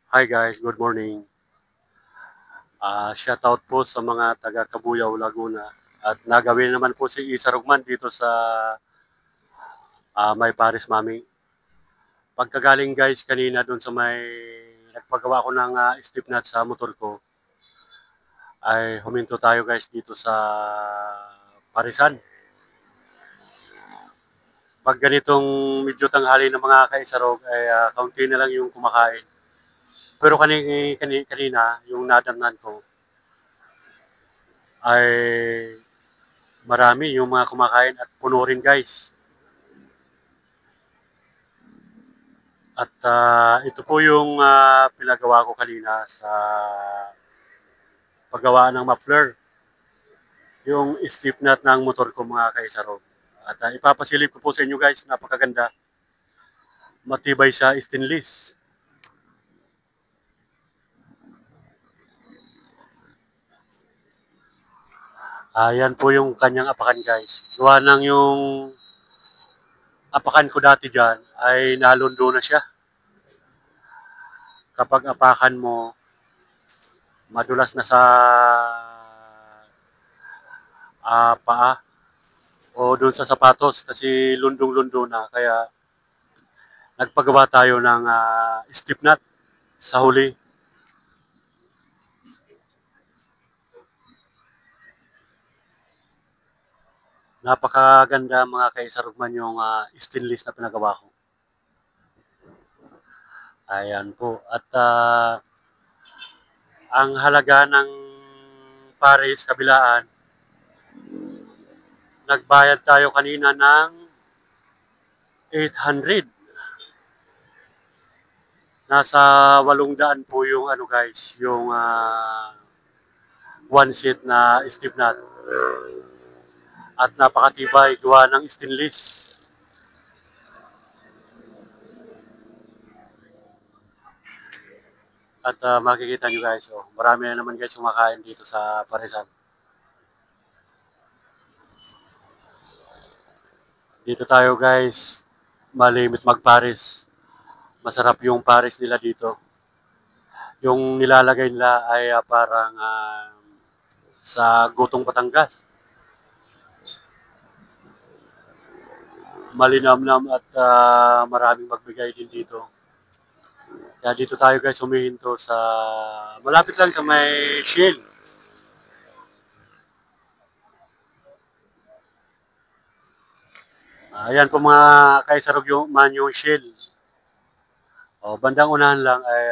Hi guys, good morning. Shoutout po sa mga taga Cabuyao, Laguna. At nagawin naman po si Isa Rugman dito sa May Paris Mami. Pagkagaling guys kanina doon sa may nagpagawa ko ng step nut sa motor ko, ay huminto tayo guys dito sa Parisan. Pag ganitong medyo tanghali ng mga kaisarog ay kaunti na lang yung kumakain. Pero kanina yung nadarnan ko ay marami yung mga kumakain at puno rin guys. At ito po yung pinagawa ko kanina sa paggawa ng muffler. Yung step nut ng motor ko mga kaisaro. At ipapasilip ko po sa inyo guys, napakaganda. Matibay sa stainless. Ayan po yung kanyang apakan guys. Gawa ng yung apakan ko dati dyan ay nalundo na siya. Kapag apakan mo, madulas na sa paa o doon sa sapatos kasi lundong-lundo na. Kaya nagpagawa tayo ng step nut sa huli. Napakaganda mga kaisarugman yung stainless na pinagawa ko. Ayan po. At ang halaga ng Paris kabilaan, nagbayad tayo kanina ng 800. Nasa 800 po yung ano guys, yung one seat na step nut. At napakatibay, gawa ng stainless. At makikita nyo guys, marami na naman guys kumakain dito sa Parisan. Dito tayo guys, malimit mag-Paris. Masarap yung Paris nila dito. Yung nilalagay nila ay parang sa Gutong Batangas. Malinamnam at maraming magbigay din dito. Kaya dito tayo guys humihinto sa malapit lang sa may Shell. Ayan po mga kaisarog yung man yung Shell. Bandang unahan lang ay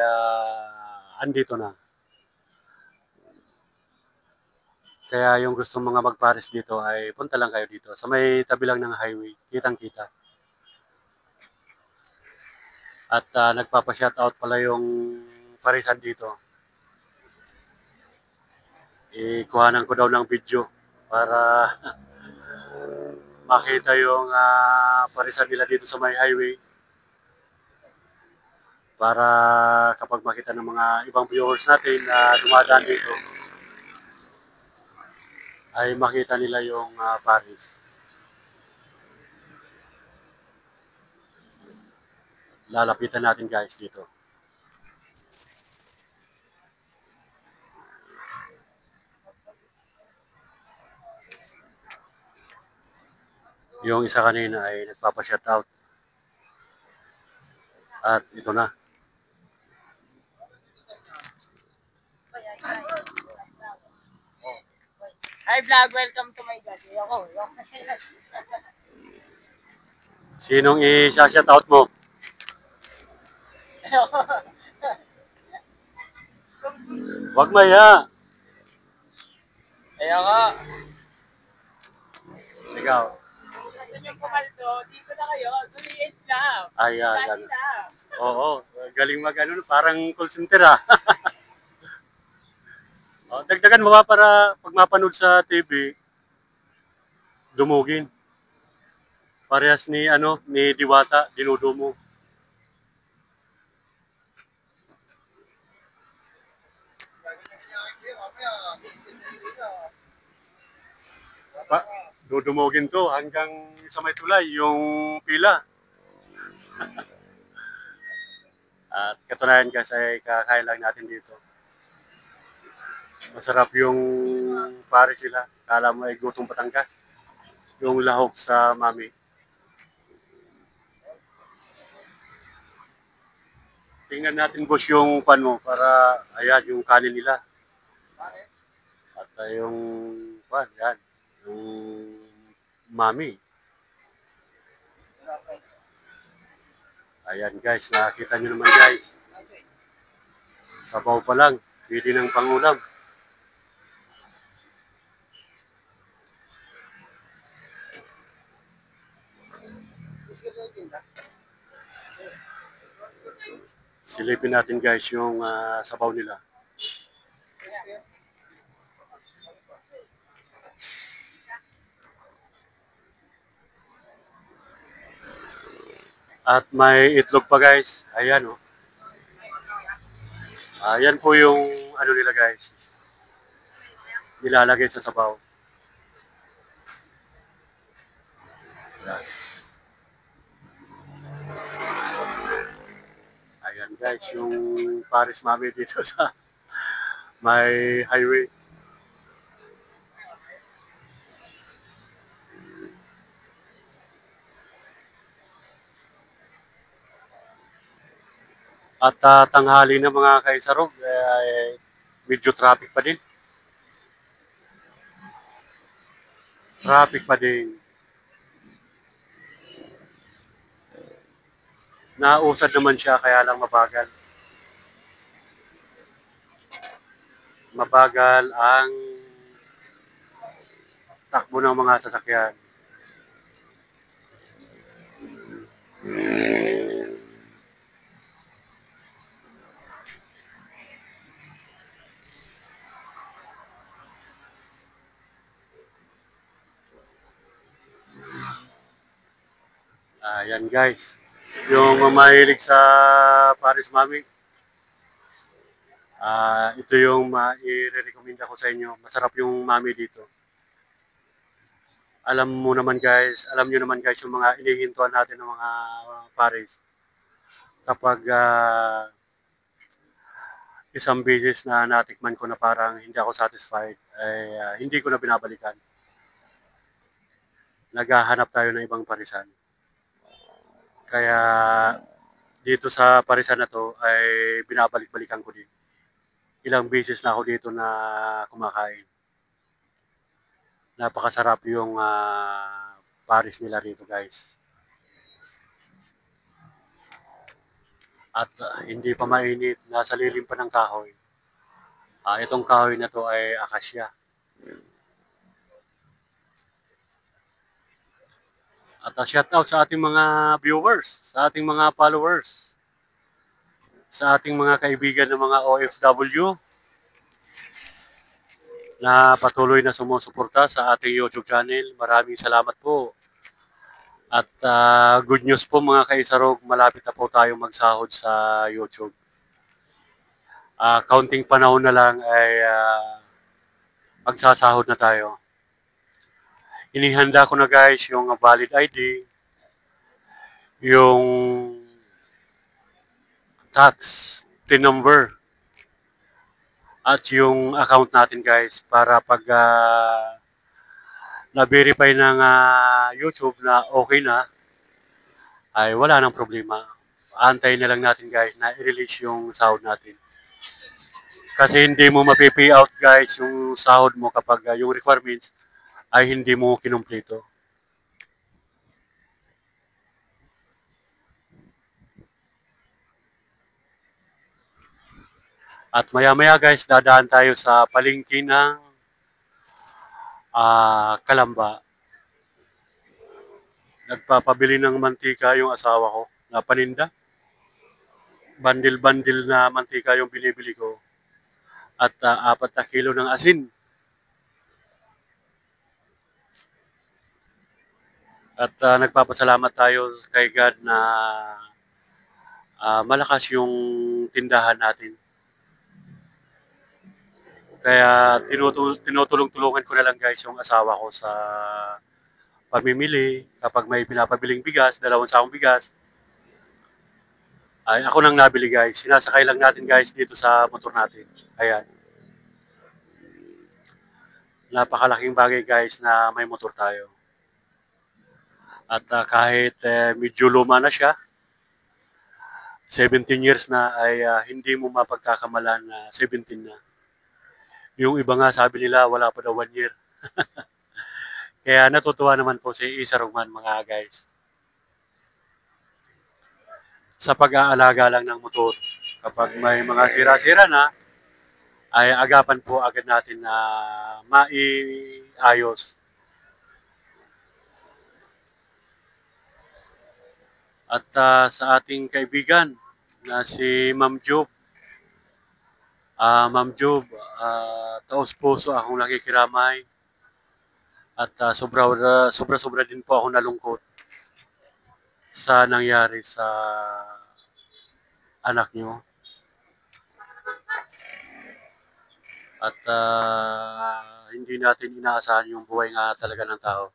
andito na. Kaya yung gusto mga mag-Paris dito ay punta lang kayo dito. Sa may tabi lang ng highway, kitang-kita. At nagpapa-shoutout pala yung Parisan dito. Ikuhanan ko daw ng video para makita yung Parisan nila dito sa may highway. Para kapag makita ng mga ibang viewers natin na dumadaan dito, ay makita nila yung Paris. Lalapitan natin guys dito. Yung isa kanina ay nagpapa-shoutout. At ito na. Hi vlog, welcome to my vlog. Ako. Sinong i-shoutout mo? Wag maya. Ayoko. Ikaw. Yung kumaldo, dito na kayo. Suliit na. Ay, Dali na. Oo, galing mag-ano, parang call center Dagdagan mo para pag mapanood sa TV, dumugin. Parehas ni Diwata, dinudo mo. Dudumugin to hanggang sa may tulay, yung pila. At katunayan guys ay kakain lang natin dito. Masarap yung pares sila. Kala mo ay gutong Batangas. Yung lahok sa mami. Tingnan natin boss yung pan mo para ayan yung kanin nila. At yung pan, yan. Yung mami. Ayan guys, nakita nyo naman guys. Sabaw pa lang, pwede ng pangulam. Silipin natin guys yung sabaw nila. At may itlog pa guys. Ayan oh. Ayan po yung ano nila guys. Nilalagay sa sabaw. Ayan. Ayan guys, yung Paris Mami dito sa may highway. At tanghali na mga kaisarog, medyo traffic pa din. Traffic pa din. Nausad naman siya kaya lang mabagal. Mabagal ang takbo ng mga sasakyan. Ayan guys, yung mahilig sa Paris Mami, ito yung i-recommend ko sa inyo. Masarap yung mami dito. Alam nyo naman guys yung mga inihintuan natin ng mga Paris. Kapag isang beses na natikman ko na parang hindi ako satisfied, ay hindi ko na binabalikan. Naghahanap tayo ng ibang parisan. Kaya dito sa parisan na to ay binabalik-balikan ko din. Ilang beses na ako dito na kumakain. Napakasarap yung Paris nila rito guys. At hindi pa mainit, nasa lilim pa ng kahoy. Itong kahoy na to ay akasya. At shout out sa ating mga viewers, sa ating mga followers, sa ating mga kaibigan ng mga OFW na patuloy na sumusuporta sa ating YouTube channel. Maraming salamat po. At good news po mga kaisarog, malapit na po tayong magsahod sa YouTube. Counting panahon na lang ay magsasahod na tayo. Inihanda ko na guys yung valid ID, yung tax, TIN number, at yung account natin guys para pag na-verify ng YouTube na okay na, ay wala nang problema. Antayin na lang natin guys na i-release yung sahod natin. Kasi hindi mo mapi-pay out guys yung sahod mo kapag yung requirements ay hindi mo kinumpleto. At maya-maya guys, dadaan tayo sa palengke ng Kalamba. Nagpapabili ng mantika yung asawa ko na paninda. Bandil-bandil na mantika yung binibili ko. At 4 na kilo ng asin. At nagpapasalamat tayo kay God na malakas yung tindahan natin. Kaya tinutulong-tulungan ko na lang guys yung asawa ko sa pamimili. Kapag may pinapabiling bigas, 2 sakong bigas, Ay, ako nang nabili guys. Sinasakay lang natin guys dito sa motor natin. Ayan. Napakalaking bagay guys na may motor tayo. At kahit medyo luma na siya, 17 years na ay hindi mo mapagkakamalan na 17 na. Yung iba nga sabi nila wala pa daw 1 year. Kaya natutuwa naman po si Isa Rugman mga guys. Sa pag-aalaga lang ng motor. Kapag may mga sira-sira na, ay agapan po agad natin na maiayos. At sa ating kaibigan na si Ma'am Job, Ma'am Job, taos puso akong nakikiramay at sobra din po ako nalungkot sa nangyari sa anak nyo. At hindi natin inaasahan yung buhay nga talaga ng tao.